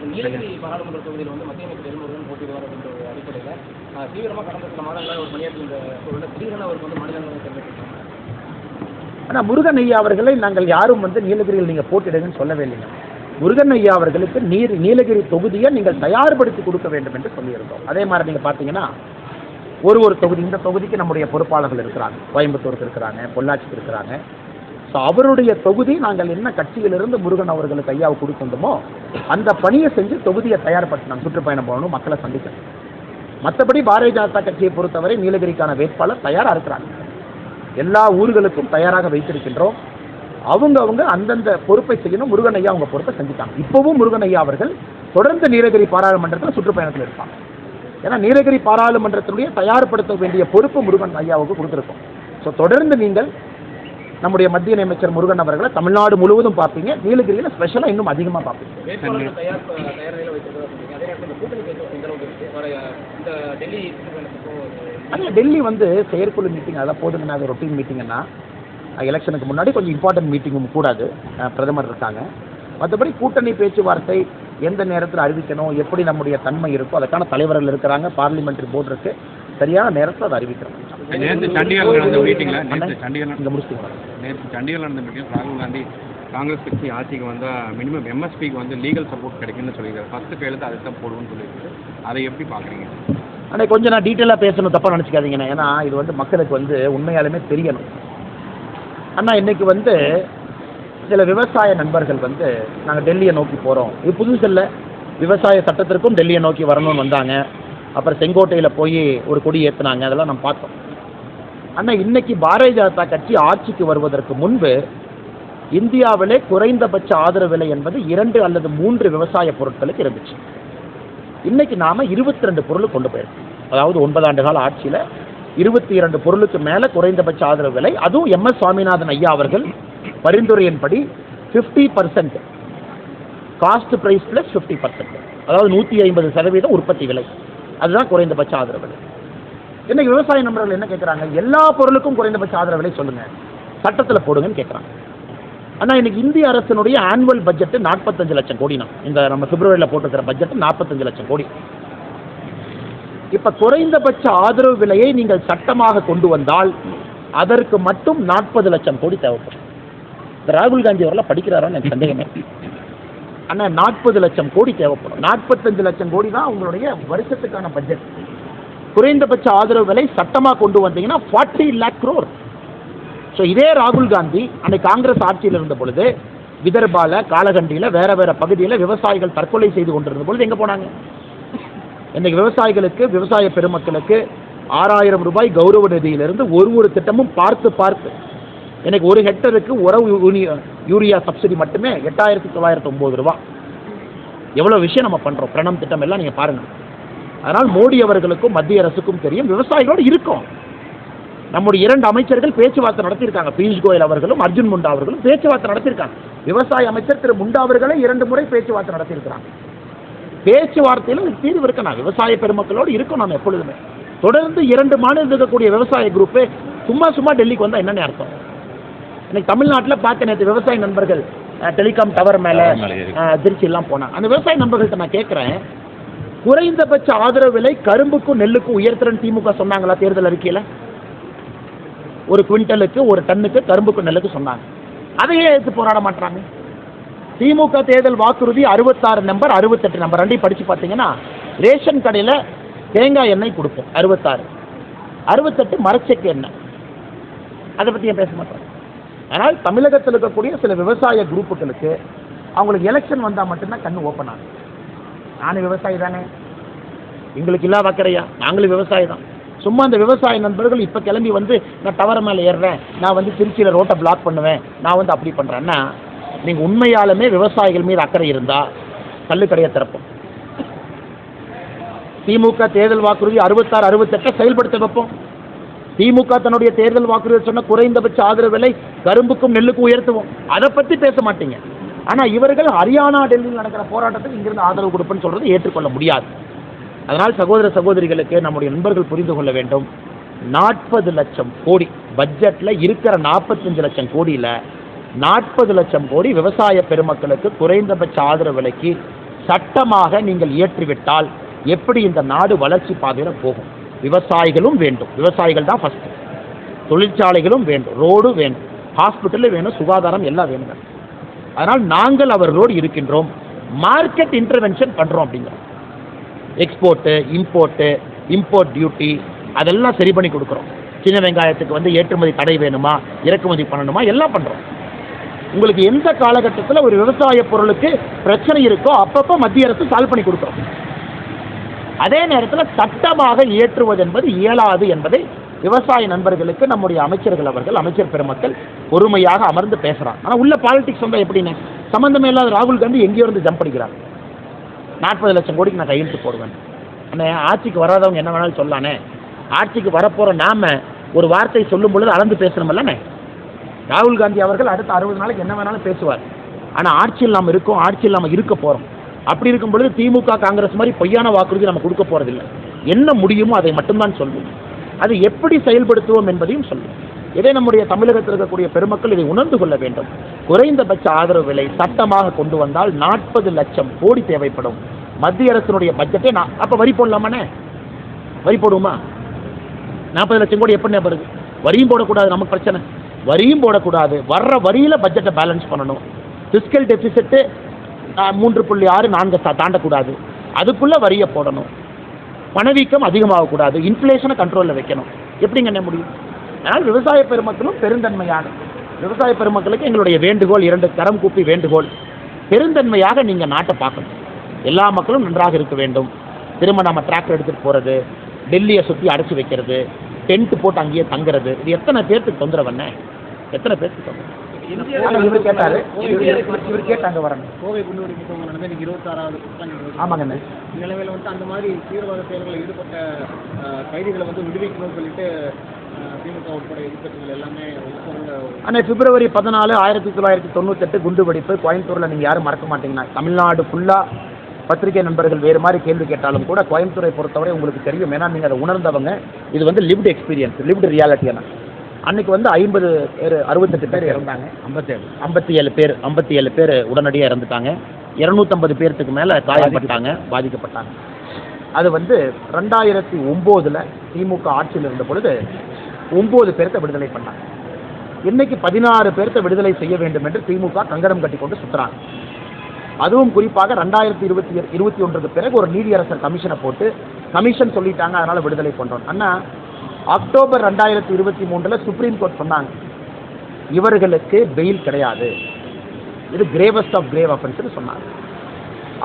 நீலகிரி பாராளுமன்ற தொகுதியில் வந்து மத்திய அமைச்சர் எல்முருகன் போட்டியிடுவார் என்ற ஒரு அடிப்படையில் தீவிரமாக கடந்த சில மாதங்களாக ஒரு பணியாற்றி இந்த சூழலில் திடீரென அவருக்கு வந்து மாநிலங்களவை தெரிவித்திருக்காங்க. ஆனால் முருகன் ஐயா அவர்களை நாங்கள் யாரும் வந்து நீலகிரியில் நீங்கள் போட்டிடுங்கன்னு சொல்லவே இல்லைங்க. முருகன் ஐயா அவர்களுக்கு நீலகிரி தொகுதியை நீங்கள் தயார்படுத்தி கொடுக்க வேண்டும் என்று சொல்லியிருந்தோம். அதே மாதிரி நீங்கள் பார்த்தீங்கன்னா ஒரு தொகுதி, இந்த தொகுதிக்கு நம்முடைய பொறுப்பாளர்கள் இருக்கிறாங்க, கோயம்புத்தூருக்கு இருக்கிறாங்க, பொள்ளாச்சிக்கு இருக்கிறாங்க. ஸோ அவருடைய தொகுதி நாங்கள் என்ன கட்சியிலிருந்து முருகன் அவர்களுக்கு ஐயாவை கொடுக்கணுமோ அந்த பணியை செஞ்சு தொகுதியை தயார்படுத்தினாங்க. சுற்றுப்பயணம் போகணும், மக்களை சந்திக்கணும். மற்றபடி பாரதிய ஜனதா கட்சியை பொறுத்தவரை நீலகிரிக்கான வேட்பாளர் தயாராக இருக்கிறாங்க. எல்லா ஊர்களுக்கும் தயாராக வைத்திருக்கின்றோம். அவங்க அந்தந்த பொறுப்பை செய்யணும். முருகன் ஐயா அவங்க பொறுப்பை செஞ்சுட்டாங்க. இப்போவும் முருகன் ஐயா அவர்கள் தொடர்ந்து நீலகிரி பாராளுமன்றத்தில் சுற்றுப்பயணத்தில் இருப்பாங்க. ஏன்னா நீலகிரி பாராளுமன்றத்தினுடைய தயார்படுத்த வேண்டிய பொறுப்பு முருகன் ஐயாவுக்கு கொடுத்துருக்கோம். ஸோ தொடர்ந்து நீங்கள் நம்முடைய மத்திய அமைச்சர் முருகன் அவர்களை தமிழ்நாடு முழுவதும் பார்ப்பீங்க. நீலகிரியில் ஸ்பெஷலாக இன்னும் அதிகமாக பார்ப்பீங்க. ஆனால் டெல்லி வந்து செயற்குழு மீட்டிங் அதெல்லாம் போதுங்கன்னா அது ரொட்டீன் மீட்டிங்கன்னா எலெக்ஷனுக்கு முன்னாடி கொஞ்சம் இம்பார்ட்டன்ட் மீட்டிங்கும் கூடாது. பிரதமர் இருக்காங்க. மற்றபடி கூட்டணி பேச்சுவார்த்தை எந்த நேரத்தில் அறிவிக்கணும், எப்படி நம்முடைய தன்மை இருக்கோ அதுக்கான தலைவர்கள் இருக்கிறாங்க, பார்லிமெண்ட்ரி போர்டு இருக்குது. சரியான நேரத்தில் அதை அறிவிக்கிறோம். நேற்று சண்டிகரில் நடந்த மீட்டிங்கில் ராகுல் காந்தி காங்கிரஸ் கட்சி ஆட்சிக்கு வந்தால் மினிமம் எம்எஸ்பிக்கு வந்து லீகல் சப்போர்ட் கிடைக்கும்னு சொல்லியிருக்காரு. ஃபஸ்ட்டு கையெழுத்து அதை தான் போடுவோம்னு சொல்லியிருக்காரு. அதை எப்படி பார்க்குறீங்க? ஆனால் கொஞ்சம் நான் டீட்டெயிலாக பேசணும், தப்பாக நினச்சிக்காதீங்கண்ணா. ஏன்னா இது வந்து மக்களுக்கு வந்து உண்மையாலுமே தெரியணும். ஆனால் இன்றைக்கி வந்து சில விவசாய நண்பர்கள் வந்து நாங்கள் டெல்லியை நோக்கி போகிறோம், இது புதுசில்லை, விவசாய சட்டத்திற்கும் டெல்லியை நோக்கி வரணும்னு வந்தாங்க. அப்புறம் செங்கோட்டையில் போய் ஒரு கொடி ஏற்றுனாங்க, அதெல்லாம் நம்ம பார்த்தோம். ஆனால் இன்றைக்கி பாரதிய ஜனதா கட்சி ஆட்சிக்கு வருவதற்கு முன்பு இந்தியாவிலே குறைந்தபட்ச ஆதரவு விலை என்பது 2 அல்லது 3 விவசாய பொருட்களுக்கு இருந்துச்சு. இன்றைக்கி நாம் 22 பொருள் கொண்டு போயிருக்கோம். அதாவது 9 ஆண்டு கால ஆட்சியில் 22 பொருளுக்கு மேலே குறைந்தபட்ச ஆதரவு விலை. அதுவும் MS சுவாமிநாதன் ஐயா அவர்கள் பரிந்துரையின்படி 50% காஸ்ட் ப்ரைஸ் ப்ளஸ் 50%, அதாவது 150% உற்பத்தி விலை, அதுதான் குறைந்தபட்ச ஆதரவு விலை. இன்னைக்கு விவசாய நண்பர்கள் என்ன கேட்குறாங்க, எல்லா பொருளுக்கும் குறைந்தபட்ச ஆதரவு விலை சொல்லுங்கள், சட்டத்தில் போடுங்கன்னு கேட்குறாங்க. ஆனால் இன்னைக்கு இந்திய அரசினுடைய ஆனுவல் பட்ஜெட்டு 45 லட்சம் கோடினா, இந்த நம்ம பிப்ரவரியில் போட்டுக்கிற பட்ஜெட்டு 45 லட்சம் கோடி. இப்போ குறைந்தபட்ச ஆதரவு விலையை நீங்கள் சட்டமாக கொண்டு வந்தால் அதற்கு மட்டும் 40 லட்சம் கோடி தேவைப்படும். இந்த ராகுல் காந்தி அவரெல்லாம் படிக்கிறாரான்னு எனக்கு சந்தேகமே. ஆனால் 40 லட்சம் கோடி தேவைப்படும். 45 லட்சம் கோடி தான் உங்களுடைய வருஷத்துக்கான பட்ஜெட். குறைந்தபட்ச ஆதரவு விலை சட்டமாக கொண்டு வந்தீங்கன்னா 40 lakh crore. ஸோ இதே ராகுல் காந்தி அன்னைக்கு காங்கிரஸ் ஆட்சியில் இருந்த பொழுது விதர்பால, காலகண்டியில், வேற பகுதியில் விவசாயிகள் தற்கொலை செய்து கொண்டிருந்த பொழுது எங்கே போனாங்க? இன்றைக்கு விவசாயிகளுக்கு, விவசாய பெருமக்களுக்கு 6000 ரூபாய் கௌரவ நிதியிலிருந்து ஒரு திட்டமும் பார்த்து எனக்கு 1 ஹெக்டருக்கு உரவு யூரியா சப்சிடி மட்டுமே 8909 ரூபா. எவ்வளோ விஷயம் நம்ம பண்ணுறோம். பிரணம் திட்டம் எல்லாம் நீங்கள் பாருங்கள். அதனால் மோடி அவர்களுக்கும் மத்திய அரசுக்கும் தெரியும், விவசாயிகளோடு இருக்கும். நம்முடைய 2 அமைச்சர்கள் பேச்சுவார்த்தை நடத்தியிருக்காங்க. பியூஷ் கோயல் அவர்களும் அர்ஜுன் முண்டா அவர்களும் பேச்சுவார்த்தை நடத்தியிருக்காங்க. விவசாய அமைச்சர் திரு முண்டா அவர்களே 2 முறை பேச்சுவார்த்தை நடத்தியிருக்கிறாங்க. பேச்சுவார்த்தையிலும் தீர்வு இருக்கணும். விவசாய பெருமக்களோடு இருக்கும். நம்ம எப்பொழுதுமே தொடர்ந்து 2 மாநிலத்தில் இருக்கக்கூடிய விவசாய குரூப்பு சும்மா டெல்லிக்கு வந்தால் என்னென்ன அர்த்தம்? இன்னைக்கு தமிழ்நாட்டில் பார்க்க நேற்று விவசாய நண்பர்கள் டெலிகாம் டவர் மேலே திருச்சியெல்லாம் போனாங்க. அந்த விவசாய நண்பர்கள்ட்ட நான் கேட்குறேன், குறைந்தபட்ச ஆதரவு விலை கரும்புக்கும் நெல்லுக்கும் உயர்த்துறன்னு திமுக சொன்னாங்களா தேர்தல் அறிக்கையில்? 1 குவிண்டலுக்கு 1 டன்னுக்கு கரும்புக்கும் நெல்லுக்கு சொன்னாங்க. அதையே எடுத்து போராட மாட்டாங்க. திமுக தேர்தல் வாக்குறுதி 66 நம்பர் 68 நம்பர் 2 படித்து பார்த்தீங்கன்னா ரேஷன் கடையில் தேங்காய் எண்ணெய் கொடுப்போம் 66, 68 மரச்செக்கு எண்ணெய். அதை பற்றி ஏன் பேச மாட்டாங்க? ஆனால் தமிழகத்தில் இருக்கக்கூடிய சில விவசாய குரூப்புகளுக்கு அவங்களுக்கு எலெக்ஷன் வந்தால் மட்டும்தான் கண்ணு ஓப்பன் ஆகும். நானும் விவசாயி தானே, எங்களுக்கு இல்லாத அக்கறையா? நாங்களும் விவசாயி தான். சும்மா அந்த விவசாய நண்பர்கள் இப்போ கிளம்பி வந்து நான் டவர் மேலே ஏறுறேன், நான் வந்து திருச்சியில் ரோட்டை பிளாக் பண்ணுவேன், நான் வந்து அப்படி பண்ணுறேன்னா, நீங்கள் உண்மையாலுமே விவசாயிகள் மீது அக்கறை இருந்தால் கல்லுக்கடையை திறப்போம். திமுக தேர்தல் வாக்குறுதி 66, 68 செயல்படுத்த வைப்போம். திமுக தன்னுடைய தேர்தல் வாக்குறுதி சொன்ன குறைந்தபட்ச ஆதரவு விலை கரும்புக்கும் நெல்லுக்கும் உயர்த்துவோம். அதை பற்றி பேச மாட்டீங்க. ஆனால் இவர்கள் ஹரியானா, டெல்லியில் நடக்கிற போராட்டத்துக்கு இங்கிருந்து ஆதரவு கொடுப்பேன்னு சொல்கிறது ஏற்றுக்கொள்ள முடியாது. அதனால் சகோதர சகோதரிகளுக்கு நம்முடைய நண்பர்கள் புரிந்து கொள்ள வேண்டும், 40 லட்சம் கோடி பட்ஜெட்டில் இருக்கிற 45 லட்சம் கோடியில் 40 லட்சம் கோடி விவசாய பெருமக்களுக்கு குறைந்தபட்ச ஆதரவு விலைக்கு சட்டமாக நீங்கள் இயற்றிவிட்டால் எப்படி இந்த நாடு வளர்ச்சி பாதையில் போகும்? விவசாயிகளும் வேண்டும், விவசாயிகள் தான் ஃபர்ஸ்ட், தொழிற்சாலைகளும் வேண்டும், ரோடு வேண்டும், ஹாஸ்பிட்டல் வேணும், சுகாதாரம் எல்லாம் வேணும். அதனால் நாங்கள் அவர்களோடு இருக்கின்றோம், மார்க்கெட் இன்டர்வென்ஷன் பண்ணுறோம் அப்படிங்கிறோம். எக்ஸ்போர்ட்டு, இம்போர்ட் டியூட்டி அதெல்லாம் சரி பண்ணி கொடுக்குறோம். சின்ன வெங்காயத்துக்கு வந்து ஏற்றுமதி தடை வேணுமா, இறக்குமதி பண்ணணுமா, எல்லாம் பண்ணுறோம். உங்களுக்கு எந்த காலகட்டத்தில் ஒரு விவசாய பொருளுக்கு பிரச்சனை இருக்கோ அப்பப்போ மத்திய அரசு சால்வ் பண்ணி கொடுக்குறோம். அதே நேரத்தில் சட்டமாக இயற்றுவது என்பது இயலாது என்பதை விவசாய நண்பர்களுக்கு நம்முடைய அமைச்சர்கள் அவர்கள், அமைச்சர் பெருமக்கள் பொறுமையாக அமர்ந்து பேசுகிறாங்க. ஆனால் உள்ள பாலிடிக்ஸ் வந்தால் எப்படின்னு சம்மந்தமே இல்லாத ராகுல் காந்தி எங்கேயோ இருந்து ஜம்ப் பண்ணிக்கிறாங்க. 40 லட்சம் கோடிக்கு நான் கையெழுத்து போடுவேன். அண்ணே, ஆட்சிக்கு வராதவங்க என்ன வேணாலும் சொல்லானே, ஆட்சிக்கு வரப்போகிற நாம ஒரு வார்த்தை சொல்லும் பொழுது அளந்து பேசணும்லண்ணே. ராகுல் காந்தி அவர்கள் அடுத்த 60 நாளைக்கு என்ன வேணாலும் பேசுவார். ஆனால் ஆட்சியில் நாம் இருக்கோம், ஆட்சியில் நாம் இருக்க போகிறோம். அப்படி இருக்கும் பொழுது திமுக காங்கிரஸ் மாதிரி பொய்யான வாக்குறுதி நம்ம கொடுக்க போகிறதில்லை. என்ன முடியுமோ அதை மட்டும்தான் சொல்லுவோம். அது எப்படி செயல்படுத்துவோம் என்பதையும் சொல்லுவோம். இதை நம்முடைய தமிழகத்தில் இருக்கக்கூடிய பெருமக்கள் இதை உணர்ந்து கொள்ள வேண்டும். குறைந்தபட்ச ஆதரவு விலை சட்டமாக கொண்டு வந்தால் 40 லட்சம் கோடி தேவைப்படும். மத்திய அரசினுடைய பட்ஜெட்டை அப்போ வரி போடலாமாண்ணே? வரி போடுவோமா? 40 லட்சம் கோடி எப்படி வருது? வரியும் போடக்கூடாது, நமக்கு பிரச்சனை. வரியும் போடக்கூடாது, வர்ற வரியில் பட்ஜெட்டை பேலன்ஸ் பண்ணணும். ஃபிஸ்கல் டெபிசிட்டு 3.64 தாண்டக்கூடாது, அதுக்குள்ளே வரியை போடணும். பணவீக்கம் அதிகமாகக்கூடாது, இன்ஃப்ளேஷனை கண்ட்ரோலில் வைக்கணும். எப்படிங்க என்ன முடியும்? அதனால் விவசாய பெருமக்களும் பெருந்தன்மையாக, விவசாய பெருமக்களுக்கு எங்களுடைய வேண்டுகோள், 2 கரம் கூப்பி வேண்டுகோள், பெருந்தன்மையாக நீங்கள் நாட்டை பார்க்கணும். எல்லா மக்களும் நன்றாக இருக்க வேண்டும். திரும்ப நம்ம டிராக்டர் எடுத்துகிட்டு போகிறது, டெல்லியை சுற்றி அடைச்சி வைக்கிறது, டென்ட் போட்டு அங்கேயே தங்குறது, இது எத்தனை பேர்த்துக்கு தொந்தரவுண்ணே? எத்தனை பேர்த்துக்கு தொந்தரவு? இவர் கேட்டார், இவர் கேட்டாங்க வரணும். கோவை குண்டுவெடிப்பு சம்பவம் நடந்து 26வது ஆமாங்கண்ணே. நிலைமையில் வந்து அந்த மாதிரி தீவிரவாத செயல்களில் ஈடுபட்ட கைதிகளை வந்து விடுவிக்கணும்னு சொல்லிட்டு திமுக உட்பட எதிர்க்கட்சிகள் எல்லாமே ஆனால் பிப்ரவரி 14, 1998 குண்டு வெடிப்பு கோயம்புத்தூரில் நீங்கள் யாரும் மறக்க மாட்டீங்கன்னா. தமிழ்நாடு ஃபுல்லாக பத்திரிகை நண்பர்கள் வேறு மாதிரி கேள்வி கேட்டாலும் கூட கோயம்புத்தூரை பொறுத்தவரை உங்களுக்கு தெரியும். ஏன்னா நீங்கள் அதை உணர்ந்தவங்க. இது வந்து லிவ்டு எக்ஸ்பீரியன்ஸ், லிவ்டு ரியாலிட்டியான. அன்றைக்கி வந்து 50 பேர் 68 பேர் இறந்தாங்க, 57 பேர் உடனடியாக இறந்துட்டாங்க, 250 பேர்த்துக்கு மேலே காயப்பட்டாங்க, பாதிக்கப்பட்டாங்க. அது வந்து 2009 திமுக ஆட்சியில் இருந்த பொழுது 9 பேர்த்த விடுதலை பண்ணாங்க. இன்னைக்கு 16 பேர்த்த விடுதலை செய்ய வேண்டும் என்று திமுக கங்கணம் கட்டி கொண்டு சுற்றுறாங்க. அதுவும் குறிப்பாக 2021 பிறகு ஒரு நீதியரசர் கமிஷனை போட்டு கமிஷன் சொல்லிட்டாங்க, அதனால் விடுதலை பண்ணுறோம். ஆனால் அக்டோபர் 2023 சுப்ரீம் கோர்ட் சொன்னாங்க இவர்களுக்கு பெயில் கிடையாது, இது கிரேவஸ்ட் ஆஃப் கிரேவ் அஃபென்ஸ்னு சொன்னாங்க.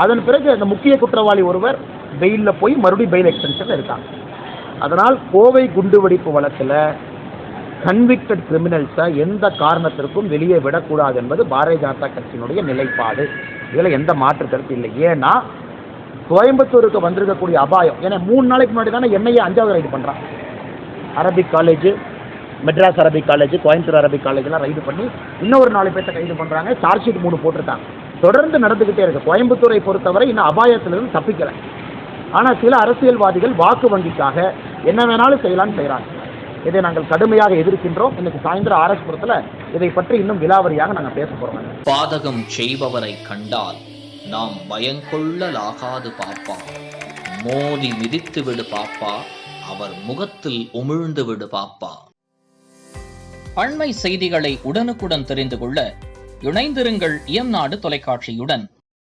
அதன் பிறகு அந்த முக்கிய குற்றவாளி ஒருவர் பெயிலில் போய் மறுபடியும் பெயில் எக்ஸ்டென்ஷனில் இருக்காங்க. அதனால் கோவை குண்டுவெடிப்பு வழக்கில் கன்விக்டட் கிரிமினல்ஸை எந்த காரணத்திற்கும் வெளியே விடக்கூடாது என்பது பாரதிய ஜனதா கட்சியினுடைய நிலைப்பாடு. இதில் எந்த மாற்று கருத்து இல்லை. ஏன்னா கோயம்புத்தூருக்கு வந்திருக்கக்கூடிய அபாயம், ஏன்னா 3 நாளைக்கு முன்னாடி தானே என்னையே 5வது ரைடு பண்ணுறான். Arabic college, Madras Arabic college, Coimbatore Arabic காலேஜெலாம் ரைடு பண்ணி இன்னொரு 4 பேர்த்த கைது பண்ணுறாங்க. சார்ஜ் ஷீட் 3 போட்டிருக்காங்க. தொடர்ந்து நடந்துக்கிட்டே இருக்குது. கோயம்புத்தூரை பொறுத்தவரை இன்னும் அபாயத்திலிருந்து தப்பிக்கலை. ஆனால் சில அரசியல்வாதிகள் வாக்கு வங்கிக்காக என்ன வேணாலும் செய்யலான்னு செய்கிறாங்க. இதை நாங்கள் கடுமையாக எதிர்க்கின்றோம். இன்னைக்கு சாயந்தரம் ஆர்எஸ்புரத்தில் இதை பற்றி இன்னும் விலாவரியாக நாங்கள் பேச போகிறோம். பாதகம் செய்பவரை கண்டால் நாம் பயங்கொள்ளலாகாது பாப்பா, மோதி மிதித்து விடு பாப்பா, அவர் முகத்தில் உமிழ்ந்து விடு பாப்பா. அண்மை செய்திகளை உடனுக்குடன் தெரிந்து கொள்ள இணைந்திருங்கள் இயம்நாடு தொலைக்காட்சியுடன்.